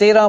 13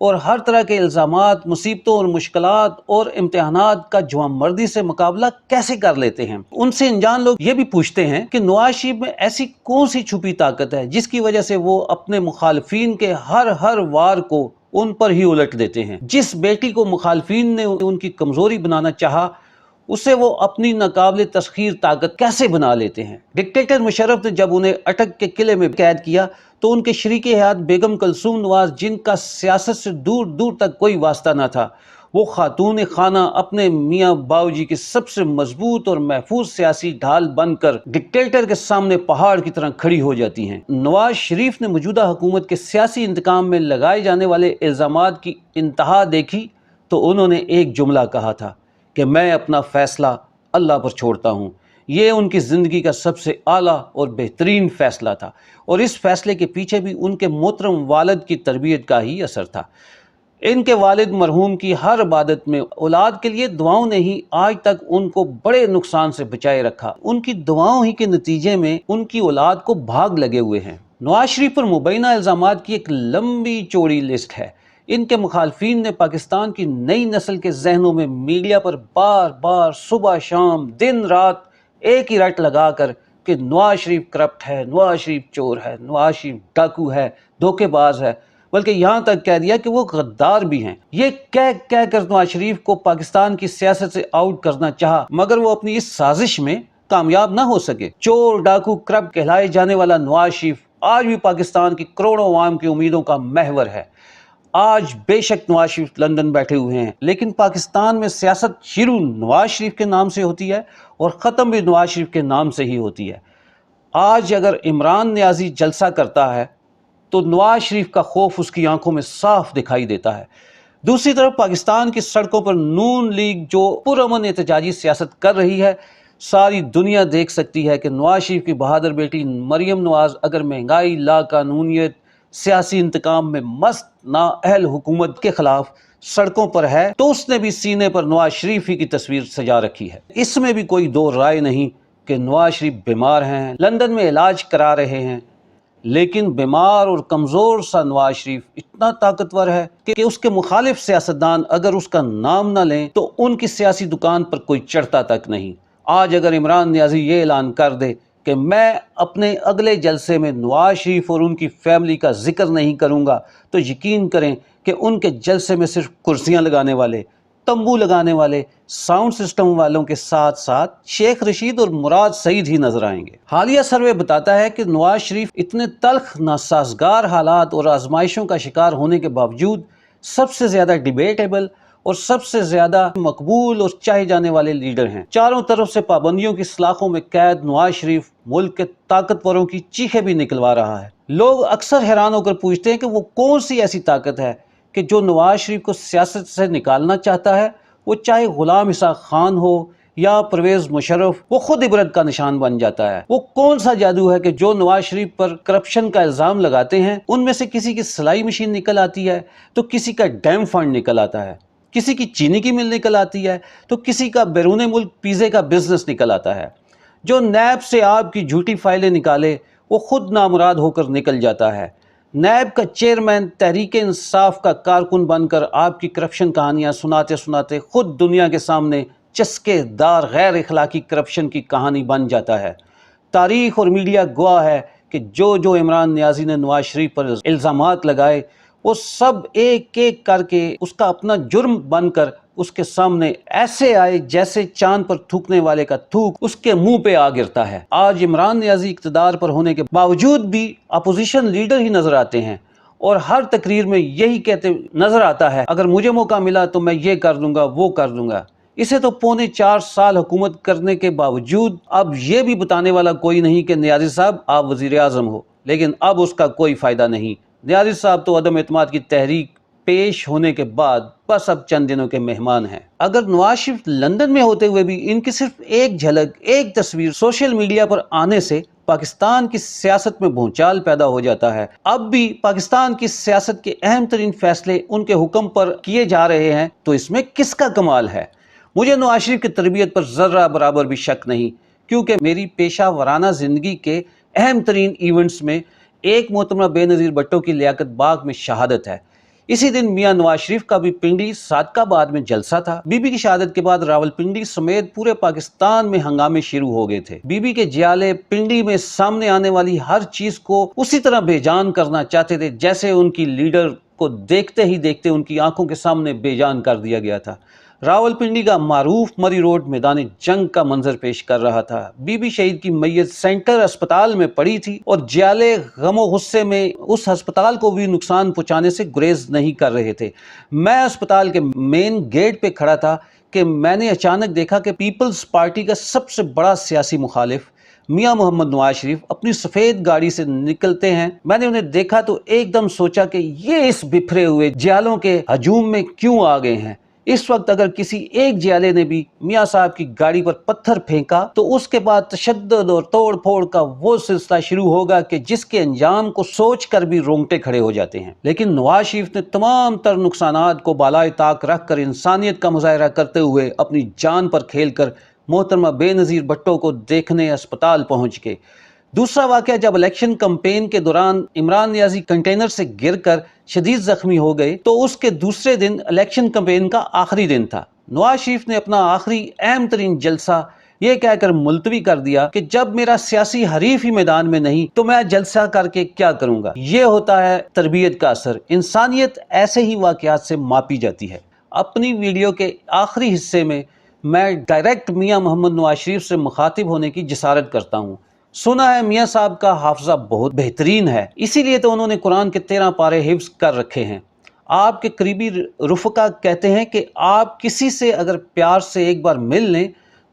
اور ہر طرح کے الزامات، مصیبتوں اور مشکلات اور امتحانات کا جوان مردی سے مقابلہ کیسے کر لیتے ہیں۔ ان سے انجان لوگ یہ بھی پوچھتے ہیں کہ نواز شریف میں ایسی کون سی چھپی طاقت ہے جس کی وجہ سے وہ اپنے مخالفین کے ہر وار کو ان پر ہی الٹ دیتے ہیں۔ جس بیٹی کو مخالفین نے ان کی کمزوری بنانا چاہا، اسے وہ اپنی ناقابل تسخیر طاقت کیسے بنا لیتے ہیں۔ ڈکٹیٹر مشرف نے جب انہیں اٹک کے قلعے میں قید کیا تو ان کے شریک حیات بیگم کلثوم نواز، جن کا سیاست سے دور دور تک کوئی واسطہ نہ تھا، وہ خاتون خانہ اپنے میاں باؤجی کے سب سے مضبوط اور محفوظ سیاسی ڈھال بن کر ڈکٹیٹر کے سامنے پہاڑ کی طرح کھڑی ہو جاتی ہیں۔ نواز شریف نے موجودہ حکومت کے سیاسی انتقام میں لگائے جانے والے الزامات کی انتہا دیکھی تو انہوں نے ایک جملہ کہا تھا کہ میں اپنا فیصلہ اللہ پر چھوڑتا ہوں۔ یہ ان کی زندگی کا سب سے اعلیٰ اور بہترین فیصلہ تھا، اور اس فیصلے کے پیچھے بھی ان کے محترم والد کی تربیت کا ہی اثر تھا۔ ان کے والد مرحوم کی ہر عبادت میں اولاد کے لیے دعاؤں نے ہی آج تک ان کو بڑے نقصان سے بچائے رکھا۔ ان کی دعاؤں ہی کے نتیجے میں ان کی اولاد کو بھاگ لگے ہوئے ہیں۔ نواز شریف پر مبینہ الزامات کی ایک لمبی چوڑی لسٹ ہے۔ ان کے مخالفین نے پاکستان کی نئی نسل کے ذہنوں میں میڈیا پر بار بار صبح شام دن رات ایک ہی رٹ لگا کر کہ نواز شریف کرپٹ ہے، نواز شریف چور ہے، نواز شریف ڈاکو ہے، دھوکے باز ہے، بلکہ یہاں تک کہہ دیا کہ وہ غدار بھی ہیں۔ یہ کہہ کر نواز شریف کو پاکستان کی سیاست سے آؤٹ کرنا چاہا، مگر وہ اپنی اس سازش میں کامیاب نہ ہو سکے۔ چور ڈاکو کرپٹ کہلائے جانے والا نواز شریف آج بھی پاکستان کی کروڑوں عوام کی امیدوں کا محور ہے۔ آج بے شک نواز شریف لندن بیٹھے ہوئے ہیں، لیکن پاکستان میں سیاست شروع نواز شریف کے نام سے ہوتی ہے اور ختم بھی نواز شریف کے نام سے ہی ہوتی ہے۔ آج اگر عمران نیازی جلسہ کرتا ہے تو نواز شریف کا خوف اس کی آنکھوں میں صاف دکھائی دیتا ہے۔ دوسری طرف پاکستان کی سڑکوں پر نون لیگ جو پرامن احتجاجی سیاست کر رہی ہے، ساری دنیا دیکھ سکتی ہے کہ نواز شریف کی بہادر بیٹی مریم نواز اگر مہنگائی، لا قانونیت، سیاسی انتقام میں مست نااہل حکومت کے خلاف سڑکوں پر ہے تو اس نے بھی سینے پر نواز شریف ہی کی تصویر سجا رکھی ہے۔ اس میں بھی کوئی دو رائے نہیں کہ نواز شریف بیمار ہیں، لندن میں علاج کرا رہے ہیں، لیکن بیمار اور کمزور سا نواز شریف اتنا طاقتور ہے کہ اس کے مخالف سیاستدان اگر اس کا نام نہ لیں تو ان کی سیاسی دکان پر کوئی چڑھتا تک نہیں۔ آج اگر عمران نیازی یہ اعلان کر دے کہ میں اپنے اگلے جلسے میں نواز شریف اور ان کی فیملی کا ذکر نہیں کروں گا تو یقین کریں کہ ان کے جلسے میں صرف کرسیاں لگانے والے، تمبو لگانے والے، ساؤنڈ سسٹم والوں کے ساتھ ساتھ شیخ رشید اور مراد سعید ہی نظر آئیں گے۔ حالیہ سروے بتاتا ہے کہ نواز شریف اتنے تلخ ناسازگار حالات اور آزمائشوں کا شکار ہونے کے باوجود سب سے زیادہ ڈیبیٹیبل اور سب سے زیادہ مقبول اور چاہے جانے والے لیڈر ہیں۔ چاروں طرف سے پابندیوں کی سلاخوں میں قید نواز شریف ملک کے طاقتوروں کی چیخیں بھی نکلوا رہا ہے۔ لوگ اکثر حیران ہو کر پوچھتے ہیں کہ وہ کون سی ایسی طاقت ہے کہ جو نواز شریف کو سیاست سے نکالنا چاہتا ہے، وہ چاہے غلام اسحاق خان ہو یا پرویز مشرف، وہ خود عبرت کا نشان بن جاتا ہے۔ وہ کون سا جادو ہے کہ جو نواز شریف پر کرپشن کا الزام لگاتے ہیں ان میں سے کسی کی سلائی مشین نکل آتی ہے تو کسی کا ڈیم فنڈ نکل آتا ہے، کسی کی چینی کی مل نکل آتی ہے تو کسی کا بیرون ملک پیزے کا بزنس نکل آتا ہے۔ جو نیب سے آپ کی جھوٹی فائلیں نکالے وہ خود نامراد ہو کر نکل جاتا ہے۔ نیب کا چیئرمین تحریک انصاف کا کارکن بن کر آپ کی کرپشن کہانیاں سناتے سناتے خود دنیا کے سامنے چسکے دار غیر اخلاقی کرپشن کی کہانی بن جاتا ہے۔ تاریخ اور میڈیا گواہ ہے کہ جو عمران نیازی نے نواز شریف پر الزامات لگائے وہ سب ایک ایک کر کے اس کا اپنا جرم بن کر اس کے سامنے ایسے آئے جیسے چاند پر تھوکنے والے کا تھوک اس کے منہ پہ آ گرتا ہے۔ آج عمران نیازی اقتدار پر ہونے کے باوجود بھی اپوزیشن لیڈر ہی نظر آتے ہیں اور ہر تقریر میں یہی کہتے نظر آتا ہے اگر مجھے موقع ملا تو میں یہ کر دوں گا، وہ کر دوں گا۔ اسے تو پونے 4 سال حکومت کرنے کے باوجود اب یہ بھی بتانے والا کوئی نہیں کہ نیازی صاحب آپ وزیر اعظم ہو، لیکن اب اس کا کوئی فائدہ نہیں۔ نیازی صاحب تو عدم اعتماد کی تحریک پیش ہونے کے بعد بس اب چند دنوں کے مہمان ہیں۔ اگر نواز شریف لندن میں ہوتے ہوئے بھی ان کی صرف ایک جھلک، ایک تصویر سوشل میڈیا پر آنے سے پاکستان کی سیاست میں بھونچال پیدا ہو جاتا ہے۔ اب بھی پاکستان کی سیاست کے اہم ترین فیصلے ان کے حکم پر کیے جا رہے ہیں تو اس میں کس کا کمال ہے؟ مجھے نواز شریف کی تربیت پر ذرہ برابر بھی شک نہیں، کیونکہ میری پیشہ ورانہ زندگی کے اہم ترین ایونٹس میں ایک محترمہ بے نظیر بھٹو کی لیاقت باغ میں شہادت ہے، اسی دن میاں نواز شریف کا بھی پنڈی صادق آباد میں جلسہ تھا۔ بی بی کی شہادت کے بعد راولپنڈی سمیت پورے پاکستان میں ہنگامے شروع ہو گئے تھے۔ بی بی کے جیالے پنڈی میں سامنے آنے والی ہر چیز کو اسی طرح بے جان کرنا چاہتے تھے جیسے ان کی لیڈر کو دیکھتے ہی دیکھتے ان کی آنکھوں کے سامنے بے جان کر دیا گیا تھا۔ راولپنڈی کا معروف مری روڈ میدان جنگ کا منظر پیش کر رہا تھا۔ بی بی شہید کی میت سینٹر اسپتال میں پڑی تھی اور جیالے غم و غصے میں اس ہسپتال کو بھی نقصان پہنچانے سے گریز نہیں کر رہے تھے۔ میں اسپتال کے مین گیٹ پہ کھڑا تھا کہ میں نے اچانک دیکھا کہ پیپلز پارٹی کا سب سے بڑا سیاسی مخالف میاں محمد نواز شریف اپنی سفید گاڑی سے نکلتے ہیں۔ میں نے انہیں دیکھا تو ایک دم سوچا کہ یہ اس بکھرے ہوئے جیالوں کے ہجوم میں کیوں آ گئے ہیں۔ اس وقت اگر کسی ایک جیالے نے بھی میاں صاحب کی گاڑی پر پتھر پھینکا تو اس کے بعد تشدد اور توڑ پھوڑ کا وہ سلسلہ شروع ہوگا کہ جس کے انجام کو سوچ کر بھی رونگٹے کھڑے ہو جاتے ہیں۔ لیکن نواز شریف نے تمام تر نقصانات کو بالائے طاق رکھ کر انسانیت کا مظاہرہ کرتے ہوئے اپنی جان پر کھیل کر محترمہ بے نظیر بھٹو کو دیکھنے اسپتال پہنچ گئے۔ دوسرا واقعہ جب الیکشن کمپین کے دوران عمران نیازی کنٹینر سے گر کر شدید زخمی ہو گئے تو اس کے دوسرے دن الیکشن کمپین کا آخری دن تھا۔ نواز شریف نے اپنا آخری اہم ترین جلسہ یہ کہہ کر ملتوی کر دیا کہ جب میرا سیاسی حریف ہی میدان میں نہیں تو میں جلسہ کر کے کیا کروں گا۔ یہ ہوتا ہے تربیت کا اثر۔ انسانیت ایسے ہی واقعات سے ماپی جاتی ہے۔ اپنی ویڈیو کے آخری حصے میں میں ڈائریکٹ میاں محمد نواز شریف سے مخاطب ہونے کی جسارت کرتا ہوں۔ سنا ہے میاں صاحب کا حافظہ بہت بہترین ہے، اسی لیے تو انہوں نے قرآن کے 13 پارے حفظ کر رکھے ہیں۔ آپ کے قریبی رفقا کہتے ہیں کہ آپ کسی سے اگر پیار سے ایک بار مل لیں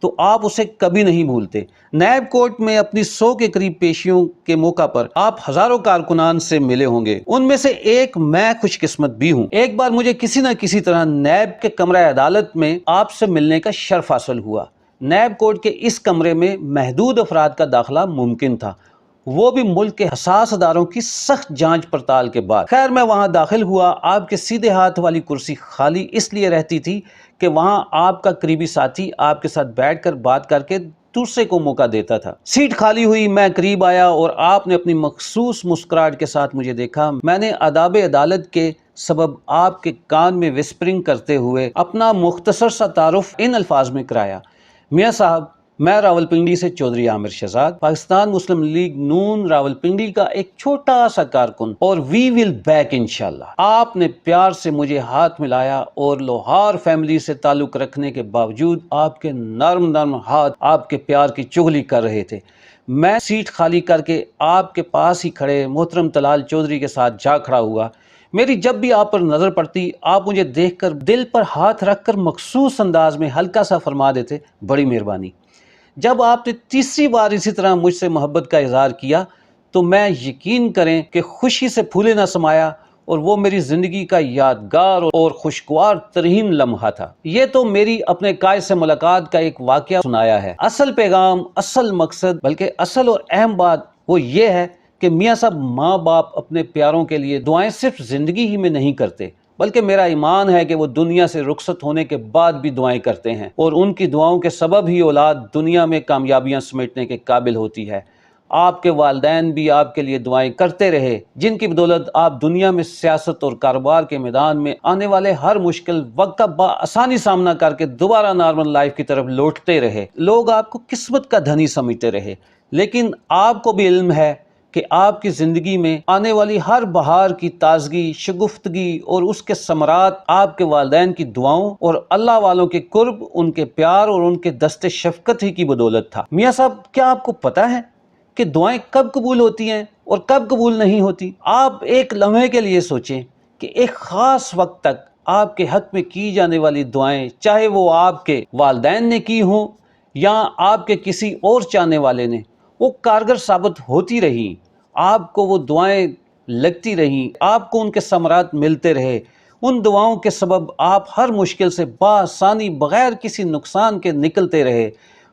تو آپ اسے کبھی نہیں بھولتے۔ نیب کورٹ میں اپنی 100 کے قریب پیشیوں کے موقع پر آپ ہزاروں کارکنان سے ملے ہوں گے، ان میں سے ایک میں خوش قسمت بھی ہوں۔ ایک بار مجھے کسی نہ کسی طرح نیب کے کمرہ عدالت میں آپ سے ملنے کا شرف حاصل ہوا۔ نیب کورٹ کے اس کمرے میں محدود افراد کا داخلہ ممکن تھا، وہ بھی ملک کے حساس اداروں کی سخت جانچ پڑتال کے بعد۔ خیر میں وہاں داخل ہوا۔ آپ کے سیدھے ہاتھ والی کرسی خالی اس لیے رہتی تھی کہ وہاں آپ کا قریبی ساتھی آپ کے ساتھ بیٹھ کر بات کر کے دوسرے کو موقع دیتا تھا۔ سیٹ خالی ہوئی، میں قریب آیا اور آپ نے اپنی مخصوص مسکراہٹ کے ساتھ مجھے دیکھا۔ میں نے آداب عدالت کے سبب آپ کے کان میں وسپرنگ کرتے ہوئے اپنا مختصر سا تعارف ان الفاظ میں کرایا: میاں صاحب، میں راولپنڈی سے چودھری عامر شہزاد، پاکستان مسلم لیگ نون راولپنڈی کا ایک چھوٹا سا کارکن، اور وی ول بیک انشاءاللہ۔ آپ نے پیار سے مجھے ہاتھ ملایا اور لوہار فیملی سے تعلق رکھنے کے باوجود آپ کے نرم نرم ہاتھ آپ کے پیار کی چغلی کر رہے تھے۔ میں سیٹ خالی کر کے آپ کے پاس ہی کھڑے محترم طلال چودھری کے ساتھ جا کھڑا ہوا۔ میری جب بھی آپ پر نظر پڑتی آپ مجھے دیکھ کر دل پر ہاتھ رکھ کر مخصوص انداز میں ہلکا سا فرما دیتے: بڑی مہربانی۔ جب آپ نے تیسری بار اسی طرح مجھ سے محبت کا اظہار کیا تو میں یقین کریں کہ خوشی سے پھولے نہ سمایا، اور وہ میری زندگی کا یادگار اور خوشگوار ترین لمحہ تھا۔ یہ تو میری اپنے قائد سے ملاقات کا ایک واقعہ سنایا ہے۔ اصل پیغام، اصل مقصد، بلکہ اصل اور اہم بات وہ یہ ہے کہ میاں صاحب ماں باپ اپنے پیاروں کے لیے دعائیں صرف زندگی ہی میں نہیں کرتے، بلکہ میرا ایمان ہے کہ وہ دنیا سے رخصت ہونے کے بعد بھی دعائیں کرتے ہیں، اور ان کی دعاؤں کے سبب ہی اولاد دنیا میں کامیابیاں سمیٹنے کے قابل ہوتی ہے۔ آپ کے والدین بھی آپ کے لیے دعائیں کرتے رہے، جن کی بدولت آپ دنیا میں سیاست اور کاروبار کے میدان میں آنے والے ہر مشکل وقت کا بآسانی سامنا کر کے دوبارہ نارمل لائف کی طرف لوٹتے رہے۔ لوگ آپ کو قسمت کا دھنی سمجھتے رہے، لیکن آپ کو بھی علم ہے کہ آپ کی زندگی میں آنے والی ہر بہار کی تازگی، شگفتگی اور اس کے ثمرات آپ کے والدین کی دعاؤں اور اللہ والوں کے قرب، ان کے پیار اور ان کے دست شفقت ہی کی بدولت تھا۔ میاں صاحب، کیا آپ کو پتہ ہے کہ دعائیں کب قبول ہوتی ہیں اور کب قبول نہیں ہوتی؟ آپ ایک لمحے کے لیے سوچیں کہ ایک خاص وقت تک آپ کے حق میں کی جانے والی دعائیں، چاہے وہ آپ کے والدین نے کی ہوں یا آپ کے کسی اور چاہنے والے نے، وہ کارگر ثابت ہوتی رہی، آپ کو وہ دعائیں لگتی رہیں، آپ کو ان کے ثمرات ملتے رہے۔ ان دعاؤں کے سبب آپ ہر مشکل سے بآسانی بغیر کسی نقصان کے نکلتے رہے۔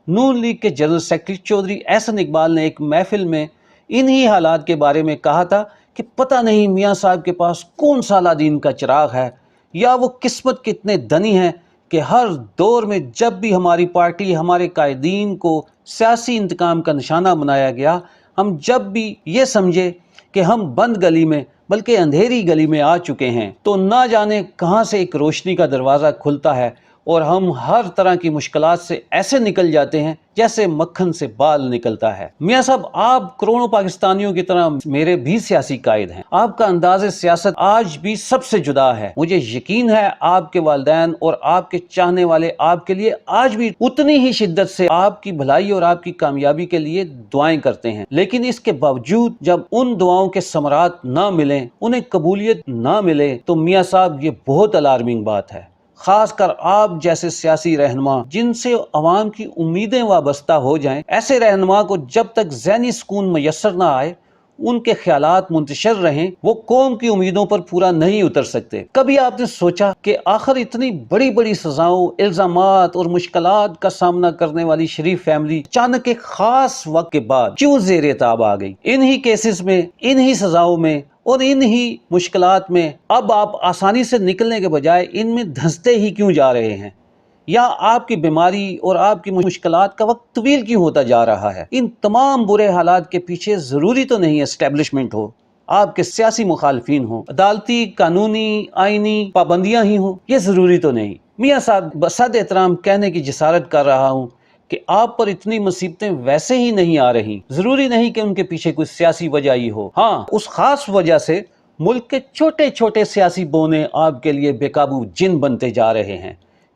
نون لیگ کے جنرل سیکرٹری چودھری احسن اقبال نے ایک محفل میں انہی حالات کے بارے میں کہا تھا کہ پتہ نہیں میاں صاحب کے پاس کون سا الادین کا چراغ ہے، یا وہ قسمت کے اتنے دنی ہیں کہ ہر دور میں جب بھی ہماری پارٹی، ہمارے قائدین کو سیاسی انتقام کا نشانہ بنایا گیا، ہم جب بھی یہ سمجھے کہ ہم بند گلی میں بلکہ اندھیری گلی میں آ چکے ہیں، تو نہ جانے کہاں سے ایک روشنی کا دروازہ کھلتا ہے اور ہم ہر طرح کی مشکلات سے ایسے نکل جاتے ہیں جیسے مکھن سے بال نکلتا ہے۔ میاں صاحب، آپ کروڑوں پاکستانیوں کی طرح میرے بھی سیاسی قائد ہیں۔ آپ کا انداز سیاست آج بھی سب سے جدا ہے۔ مجھے یقین ہے آپ کے والدین اور آپ کے چاہنے والے آپ کے لیے آج بھی اتنی ہی شدت سے آپ کی بھلائی اور آپ کی کامیابی کے لیے دعائیں کرتے ہیں، لیکن اس کے باوجود جب ان دعاؤں کے ثمرات نہ ملیں، انہیں قبولیت نہ ملے، تو میاں صاحب یہ بہت الارمنگ بات ہے۔ خاص کر آپ جیسے سیاسی رہنما جن سے عوام کی امیدیں وابستہ ہو جائیں، ایسے رہنما کو جب تک ذہنی سکون میسر نہ آئے، ان کے خیالات منتشر رہیں، وہ قوم کی امیدوں پر پورا نہیں اتر سکتے۔ کبھی آپ نے سوچا کہ آخر اتنی بڑی بڑی سزاؤں، الزامات اور مشکلات کا سامنا کرنے والی شریف فیملی اچانک ایک خاص وقت کے بعد کیوں زیر تاب آ گئی؟ انہی کیسز میں، انہی سزاؤں میں اور انہی مشکلات میں اب آپ آسانی سے نکلنے کے بجائے ان میں دھنستے ہی کیوں جا رہے ہیں؟ یا آپ کی بیماری اور آپ کی مشکلات کا وقت طویل کیوں ہوتا جا رہا ہے؟ ان تمام برے حالات کے پیچھے ضروری تو نہیں اسٹیبلشمنٹ ہو، آپ کے سیاسی مخالفین ہوں، عدالتی، قانونی، آئینی پابندیاں ہی ہوں، یہ ضروری تو نہیں۔ میاں صاحب، بصد احترام کہنے کی جسارت کر رہا ہوں کہ آپ پر اتنی مصیبتیں ویسے ہی نہیں آ رہی، ضروری نہیں کہ ان کے پیچھے کوئی سیاسی وجہ ہی ہو۔ ہاں، اس خاص وجہ سے ملک کے چھوٹے چھوٹے سیاسی بونے آپ کے لیے بے قابو جن بنتے جا رہے ہیں۔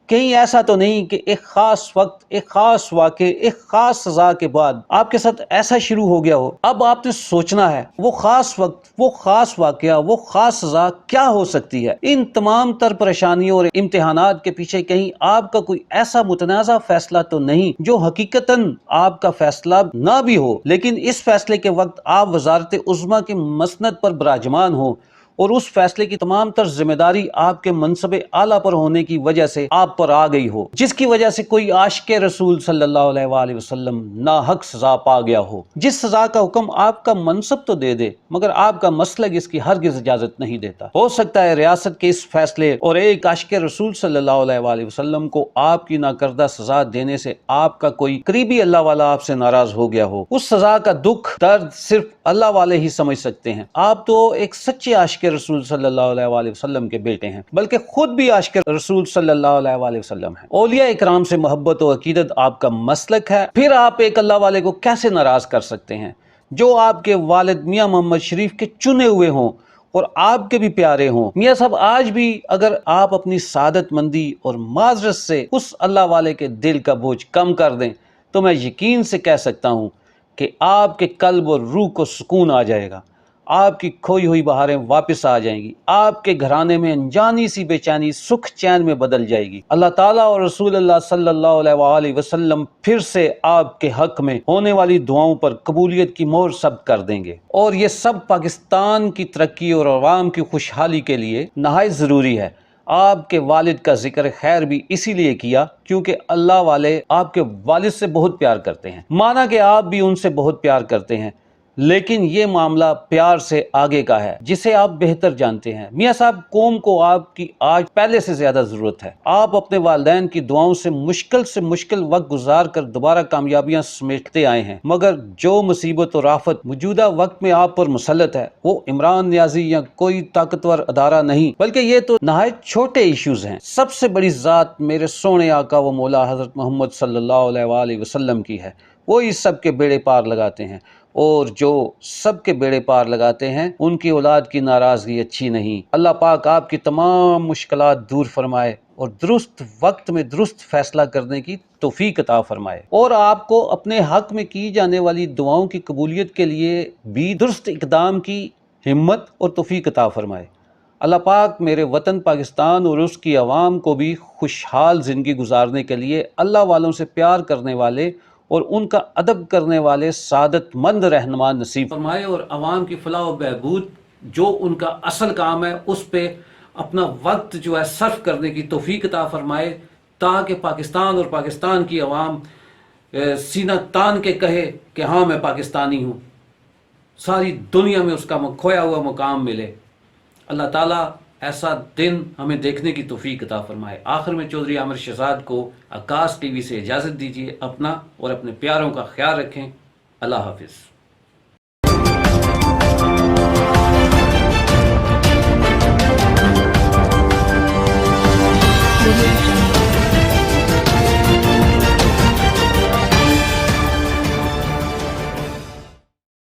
کہیں ایسا تو نہیں کہ ایک خاص وقت، ایک خاص واقعے، ایک خاص سزا کے بعد آپ کے ساتھ ایسا شروع ہو گیا ہو؟ اب آپ نے سوچنا ہے وہ خاص وقت، وہ خاص واقعہ، وہ خاص سزا کیا ہو سکتی ہے؟ ان تمام تر پریشانیوں اور امتحانات کے پیچھے کہیں آپ کا کوئی ایسا متنازع فیصلہ تو نہیں جو حقیقتاً آپ کا فیصلہ نہ بھی ہو، لیکن اس فیصلے کے وقت آپ وزارت عظمیٰ کی مسند پر براجمان ہو اور اس فیصلے کی تمام تر ذمہ داری آپ کے منصب اعلیٰ پر ہونے کی وجہ سے آپ پر آ گئی ہو، جس کی وجہ سے کوئی عاشق رسول صلی اللہ علیہ وآلہ وسلم ناحق سزا پا گیا ہو، جس سزا کا حکم آپ کا منصب تو دے دے مگر آپ کا مسلک اس کی ہرگز اجازت نہیں دیتا۔ ہو سکتا ہے ریاست کے اس فیصلے اور ایک عاشق رسول صلی اللہ علیہ وآلہ وسلم کو آپ کی ناکردہ سزا دینے سے آپ کا کوئی قریبی اللہ والا آپ سے ناراض ہو گیا ہو۔ اس سزا کا دکھ، درد صرف اللہ والے ہی سمجھ سکتے ہیں۔ آپ تو ایک سچے عاشق رسول صلی اللہ علیہ وآلہ وسلم کے بیٹے ہیں، بلکہ خود بھی عاشق رسول صلی اللہ علیہ وآلہ وسلم ہیں۔ اولیاء اکرام سے محبت و عقیدت آپ کا مسلک ہے، پھر آپ ایک اللہ والے کو کیسے ناراض کر سکتے ہیں جو آپ کے والد میاں محمد شریف کے چنے ہوئے ہوں اور آپ کے بھی پیارے ہوں؟ میاں صاحب، آج بھی اگر آپ اپنی سعادت مندی اور معذرت سے اس اللہ والے کے دل کا بوجھ کم کر دیں تو میں یقین سے کہہ سکتا ہوں کہ آپ کے قلب اور روح کو سکون آ جائے گا، آپ کی کھوئی ہوئی بہاریں واپس آ جائیں گی، آپ کے گھرانے میں انجانی سی بے چینی سکھ چین میں بدل جائے گی۔ اللہ تعالیٰ اور رسول اللہ صلی اللہ علیہ وآلہ وسلم پھر سے آپ کے حق میں ہونے والی دعاؤں پر قبولیت کی مہر ثبت کر دیں گے، اور یہ سب پاکستان کی ترقی اور عوام کی خوشحالی کے لیے نہایت ضروری ہے۔ آپ کے والد کا ذکر خیر بھی اسی لیے کیا کیونکہ اللہ والے آپ کے والد سے بہت پیار کرتے ہیں، مانا کہ آپ بھی ان سے بہت پیار کرتے ہیں، لیکن یہ معاملہ پیار سے آگے کا ہے جسے آپ بہتر جانتے ہیں۔ میاں صاحب، قوم کو آپ کی آج پہلے سے زیادہ ضرورت ہے۔ آپ اپنے والدین کی دعاؤں سے مشکل وقت گزار کر دوبارہ کامیابیاں سمیٹتے آئے ہیں، مگر جو مصیبت اور آفت موجودہ وقت میں آپ پر مسلط ہے وہ عمران نیازی یا کوئی طاقتور ادارہ نہیں، بلکہ یہ تو نہایت چھوٹے ایشوز ہیں۔ سب سے بڑی ذات میرے سونے آقا و مولا حضرت محمد صلی اللہ علیہ وآلہ وسلم کی ہے، وہی سب کے بیڑے پار لگاتے ہیں، اور جو سب کے بیڑے پار لگاتے ہیں ان کی اولاد کی ناراضگی اچھی نہیں۔ اللہ پاک آپ کی تمام مشکلات دور فرمائے اور درست وقت میں درست فیصلہ کرنے کی توفیق عطا فرمائے، اور آپ کو اپنے حق میں کی جانے والی دعاؤں کی قبولیت کے لیے بھی درست اقدام کی ہمت اور توفیق عطا فرمائے۔ اللہ پاک میرے وطن پاکستان اور اس کی عوام کو بھی خوشحال زندگی گزارنے کے لیے اللہ والوں سے پیار کرنے والے اور ان کا ادب کرنے والے سعادت مند رہنما نصیب فرمائے، اور عوام کی فلاح و بہبود جو ان کا اصل کام ہے اس پہ اپنا وقت جو ہے صرف کرنے کی توفیق عطا فرمائے، تاکہ پاکستان اور پاکستان کی عوام سینہ تان کے کہے کہ ہاں میں پاکستانی ہوں، ساری دنیا میں اس کا کھویا ہوا مقام ملے۔ اللہ تعالیٰ ایسا دن ہمیں دیکھنے کی توفیق عطا فرمائے۔ آخر میں چودھری عامر شہزاد کو آکاش ٹی وی سے اجازت دیجیے۔ اپنا اور اپنے پیاروں کا خیال رکھیں۔ اللہ حافظ۔